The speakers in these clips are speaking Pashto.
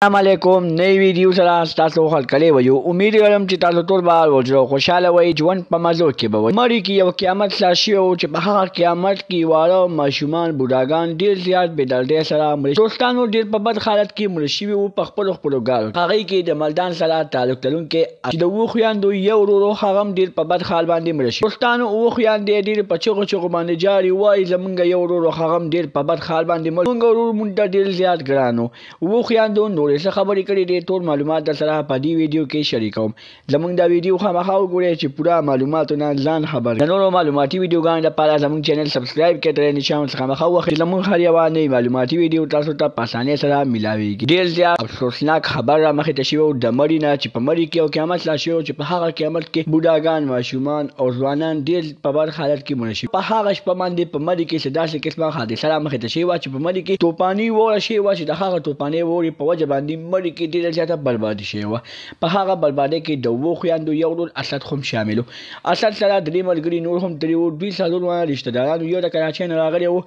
السلام علیکم نئی ویډیو سره تاسو خلکلې ویو امید لرم چې تاسو ټول به وځو خوشاله وئ ژوند په مزو کې به وئ مړی کې یو قیامت سره شی او چې په هغه قیامت کې واړه ماشومان بوډاګان ډیر زیات بې دردۍ سره مړه دوستانو ډیر په بد حالت کې مړه شوي وو په خپلو ګاړو هغې کې د ملدان سره تعلق لرونکي چې د اوو خویندو یو ورور هغه هم ډیر په بد حال باندې مړه شي دوستانو اوو خویندې ډیر په چغو باندې جاري وایي زمونږ یو ورور هغه هم ډیر په بد حال باندې مړه زمونږ ورور مونږ ته ډیر زیات ګران وو اوو خویندو نور څه خبرې کړې دي ټول معلومات در سره په دې ویډیو کې شریکوم زموږ دا ویډیو خامخا وګورئ چې پوره معلوماتو نه ځان خبر د نورو معلوماتي ویډیوګانو لپاره زموږ چینل سبسکرایب کړئ تر نشان څخه خامخا وخت زموږ هر یوه نوې معلوماتي ویډیو تاسو ته په اسانۍ سره ملاویږي ډېر زیات افسوسناک خبر را مخې ته شوی و د مړي نه چې په مړي کې یو قیامت لا شوی چې په هغه قیامت کې بوډاګان ماشومان او ځوانان ډېر په بد حالت کې مړه شوي په هغه شپه باندې په مړي کې داسې قسمه حادثه را مخې ته شوې وه چې په مړي کې توپاني وره شوې وه چې د هغه توپانې ورې په وجه باندې مړي کې ډېره زیاته بربادي شوې وه په هغه بربادۍ کې د اوو خویندو یو ورور اسد هم شامل و اسد سره درې ملګري نور هم تللي وو دوی څلور واړه رشته داران یو د کراچۍ نه راغلی وو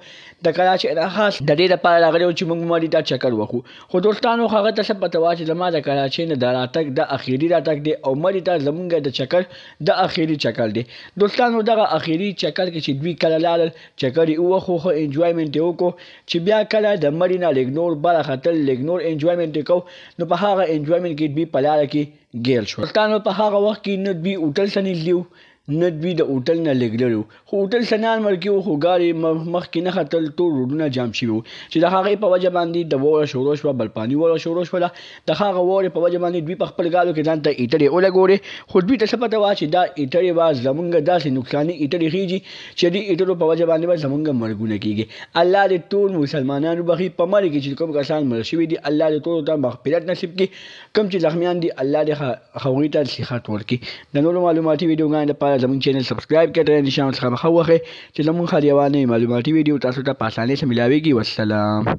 د کراچۍ نه خاص د دې لپاره راغلی وو چې موږ مړي ته چکر وکړو خو دوستانو هغه ته څه پته وه چې زما د کراچۍ نه د راتګ د اخري راتګ دی او مړي ته زمونږ د چکر د اخري چکر دی دوستانو دغه اخري چکر کې چې دوی کله لاړل چکر یې ووښو ښه انجوایمنټ یې وکړو چې بیا کله د مړي نه لږ نور بره ختل لږ نور انجوایمنټ یې کوو نو په هغه انجوایمنټ کې دوی په لاره کې ګیل شول دوستانو په هغه وخت کې نه دوی هوټل ته نږدې وو نه دوی د هوټل نه لږ لرې وو خو هوټل ته نارمل کې وو خو ګاډي مخکې نه ختل ټول روډونه جام شوي وو چې د هغې په وجه باندې د وره شروع شوه بلپاني وره شروع شوله د هغه وړې په وجه باندې دوی په خپل ګاډو کې ځان ته ایټرې ولګورې خو دوی ته څه پته وه چې دا ایټرې به زمونږ داسې نقصاني ایټرې خېږي چې دې ایټرو په وجه باندې به زمونږ مرګونه کېږي الله دې ټول مسلمانانو بخي په مړي کې چې کوم کسان مړه شوي دي الله دې ټولو ته مغفرت نصیب کړي کوم چې زخمیان دي الله دې هغوی ته صحت ورکړي د نورو معلوماتي ویډیوګانو لپاره زموږ چینل سبسکرایب کړئ تر نشان څخه مخه وخی چې زموږ هر یوه نوې معلوماتي ویډیو تاسو ته په اسانۍ سره ملاویږي والسلام